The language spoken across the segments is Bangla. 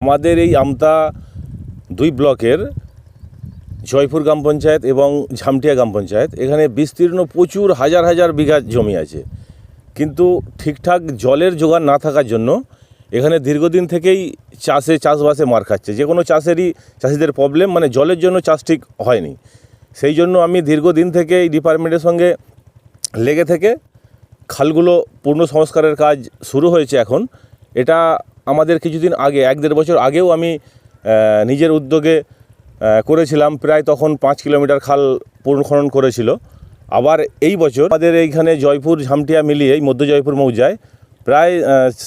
আমাদের এই আমতা 2 ব্লকের জয়পুর গ্রাম পঞ্চায়েত এবং ঝামটিয়া গ্রাম পঞ্চায়েত, এখানে বিস্তীর্ণ প্রচুর হাজার হাজার বিঘা জমি আছে, কিন্তু ঠিকঠাক জলের জোগান না থাকার জন্য এখানে দীর্ঘদিন থেকেই চাষবাসে মার খাচ্ছে। যে কোনো চাষিদের প্রবলেম, মানে জলের জন্য চাষ ঠিক হয়নি। সেই জন্য আমি দীর্ঘদিন থেকে এই ডিপার্টমেন্টের সঙ্গে লেগে থেকে খালগুলো পূর্ণ সংস্কারের কাজ শুরু হয়েছে। এখন এটা আমাদের কিছুদিন আগে, 1-1.5 বছর আগেও আমি নিজের উদ্যোগে করেছিলাম। প্রায় তখন 5 কিলোমিটার খাল পুনর্খনন করেছিল। আবার এই বছর আমাদের এইখানে জয়পুর ঝামটিয়া মিলিয়ে এই মধ্য জয়পুর মৌজায় প্রায়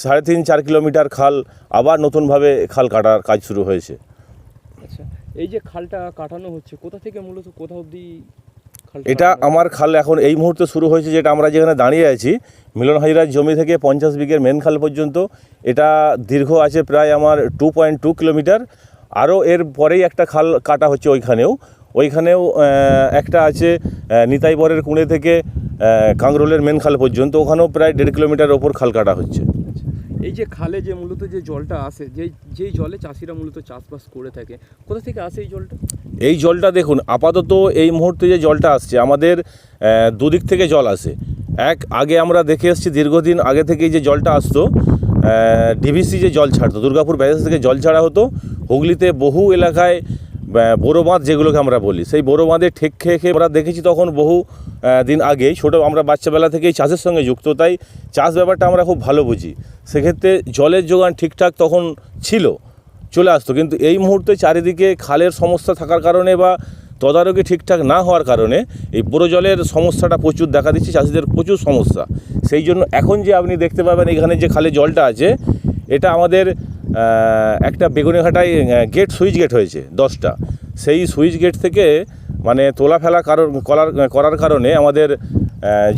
3.5-4 কিলোমিটার খাল আবার নতুনভাবে খাল কাটার কাজ শুরু হয়েছে। আচ্ছা, এই যে খালটা কাটানো হচ্ছে, কোথা থেকে মূলত কোথা অবধি? এটা আমার খাল এখন এই মুহূর্তে শুরু হয়েছে, যেটা আমরা যেখানে দাঁড়িয়ে আছি মিলন হাজরার জমি থেকে 50 বিঘের মেন খাল পর্যন্ত। এটা দীর্ঘ আছে প্রায় আমার 2.2 কিলোমিটার। আরও এর পরেই একটা খাল কাটা হচ্ছে ওইখানেও একটা আছে নিতাইবরের কুঁড়ে থেকে কাংরোলের মেন খাল পর্যন্ত, ওখানেও প্রায় 1.5 কিলোমিটার ওপর খাল কাটা হচ্ছে। এই যে খালে যে মূলত যে জলটা আসে, যেই জলে চাষিরা মূলত চাষবাস করে থাকে, কোথা থেকে আসে এই জলটা? এই জলটা দেখুন, আপাতত এই মুহূর্তে যে জলটা আসছে আমাদের দুদিক থেকে জল আসে। আগে আমরা দেখে এসেছি দীর্ঘদিন আগে থেকেই যে জলটা আসতো, ডিভিসি যে জল ছাড়তো, দুর্গাপুর ব্যারেজ থেকে জল ছাড়া হতো। হুগলিতে বহু এলাকায় বোরো বাঁধ যেগুলোকে আমরা বলি, সেই বোরো বাঁধে ঠেক খেয়ে আমরা দেখেছি তখন বহু দিন আগে। আমরা বাচ্চাবেলা থেকেই চাষের সঙ্গে যুক্ত, তাই চাষ ব্যাপারটা আমরা খুব ভালো বুঝি। সেক্ষেত্রে জলের যোগান ঠিকঠাক তখন চলে আসতো, কিন্তু এই মুহূর্তে চারিদিকে খালের সমস্যা থাকার কারণে বা তদারকি ঠিকঠাক না হওয়ার কারণে এই বোরো জলের সমস্যাটা প্রচুর দেখা দিচ্ছে, চাষিদের প্রচুর সমস্যা। সেই জন্য এখন যে আপনি দেখতে পাবেন এখানে যে খালে জলটা আছে, এটা আমাদের একটা বেগুনিঘাটায় সুইচ গেট হয়েছে 10টা। সেই সুইচ গেট থেকে মানে তোলা ফেলা করার কারণে আমাদের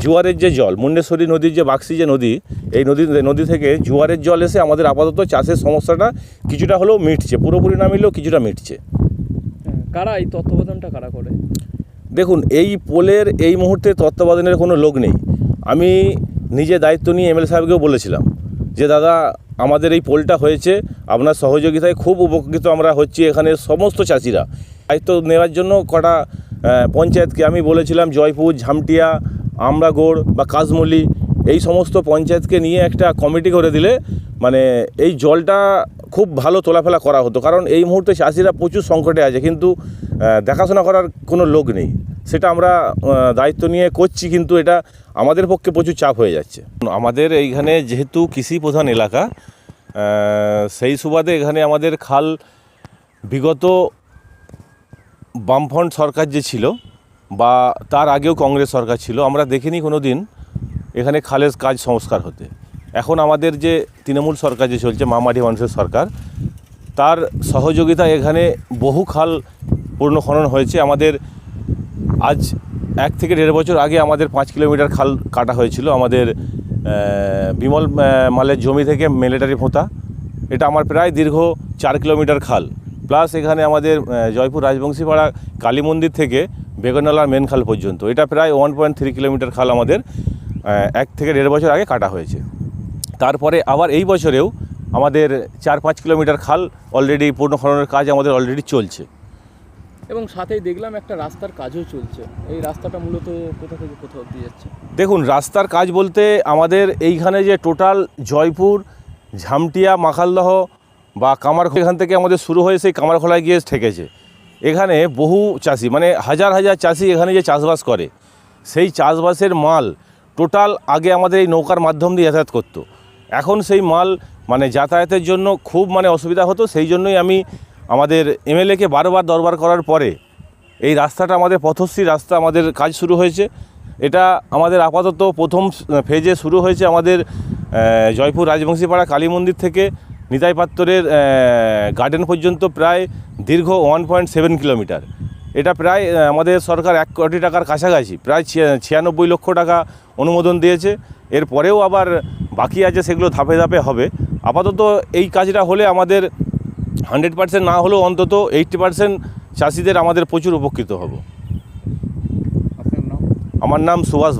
জোয়ারের যে জল, মুন্ডেশ্বরী নদীর যে বাক্সি যে নদী, এই নদী থেকে জোয়ারের জল এসে আমাদের আপাতত চাষের সমস্যাটা কিছুটা হলেও মিটছে, পুরোপুরি না মিললেও কিছুটা মিটছে। কারা এই তত্ত্বাবধানটা কারা করে? দেখুন, এই পোলের এই মুহূর্তে তত্ত্বাবধানের কোনো লোক নেই। আমি নিজে দায়িত্ব নিয়ে এমএলএ সাহেবকেও বলেছিলাম যে দাদা, আমাদের এই পোলটা হয়েছে, আপনার সহযোগিতায় খুব উপকৃত আমরা হচ্ছি। এখানে সমস্ত চাষিরা দায়িত্ব নেওয়ার জন্য কটা পঞ্চায়েতকে আমি বলেছিলাম, জয়পুর, ঝামটিয়া, আমরাগড় বা কাশমলি, এই সমস্ত পঞ্চায়েতকে নিয়ে একটা কমিটি করে দিলে মানে এই জলটা খুব ভালো তোলাফেলা করা হতো। কারণ এই মুহূর্তে চাষিরা প্রচুর সংকটে আছে, কিন্তু দেখাশোনা করার কোনো লোক নেই। সেটা আমরা দায়িত্ব নিয়ে করছি, কিন্তু এটা আমাদের পক্ষে প্রচুর চাপ হয়ে যাচ্ছে। আমাদের এইখানে যেহেতু কৃষি প্রধান এলাকা, সেই সুবাদে এখানে আমাদের খাল বিগত বামফ্রন্ট সরকার যে ছিল বা তার আগেও কংগ্রেস সরকার ছিল, আমরা দেখিনি কোনো দিন এখানে খালের কাজ সংস্কার হতে। এখন আমাদের যে তৃণমূল সরকার যে চলছে, মামাটি মানুষের সরকার, তার সহযোগিতায় এখানে বহু খাল পুনর্খনন হয়েছে। আমাদের আজ 1 থেকে 1.5 বছর আগে আমাদের 5 কিলোমিটার খাল কাটা হয়েছিল আমাদের বিমল মালের জমি থেকে মিলিটারি ফোঁতা। এটা আমার প্রায় দীর্ঘ 4 কিলোমিটার খাল, প্লাস এখানে আমাদের জয়পুর রাজবংশীপাড়া কালী মন্দির থেকে বেগুননালার মেন খাল পর্যন্ত, এটা প্রায় 1.3 কিলোমিটার খাল আমাদের 1 থেকে 1.5 বছর আগে কাটা হয়েছে। তারপরে আবার এই বছরেও আমাদের 4-5 কিলোমিটার খাল অলরেডি পুনর্খননের কাজ আমাদের অলরেডি চলছে। এবং সাথেই দেখলাম একটা রাস্তার কাজও চলছে। এই রাস্তাটা মূলত কোথা থেকে কোথা অবধি যাচ্ছে? দেখুন, রাস্তার কাজ বলতে আমাদের এইখানে যে টোটাল জয়পুর, ঝামটিয়া, মাখালদহ বা কামারখোলা, এখান থেকে আমাদের শুরু হয়ে সেই কামারখোলায় গিয়ে ঠেকেছে। এখানে বহু চাষি, মানে হাজার হাজার চাষি এখানে যে চাষবাস করে, সেই চাষবাসের মাল টোটাল আগে আমাদের এই নৌকার মাধ্যম দিয়ে যাতায়াত করতো। এখন সেই মাল মানে যাতায়াতের জন্য খুব অসুবিধা হতো। সেই জন্যই আমি আমাদের এমএলএকে বারবার দরবার করার পরে এই রাস্তাটা আমাদের পথশ্রী রাস্তা আমাদের কাজ শুরু হয়েছে। এটা আমাদের আপাতত প্রথম ফেজে শুরু হয়েছে আমাদের জয়পুর রাজবংশীপাড়া কালী মন্দির থেকে নিতাই পাত্রের গার্ডেন পর্যন্ত, প্রায় দীর্ঘ 1.7 কিলোমিটার। এটা প্রায় আমাদের সরকার 1 কোটি টাকার কাছাকাছি, প্রায় 96 লক্ষ টাকা অনুমোদন দিয়েছে। এরপরেও আবার বাকি আছে, সেগুলো ধাপে ধাপে হবে। আপাতত এই কাজটা হলে আমাদের 100% না হলেও অন্তত 80% চাষিদের আমাদের প্রচুর উপকৃত হব। আপনার নাম? আমার নাম সুভাষ।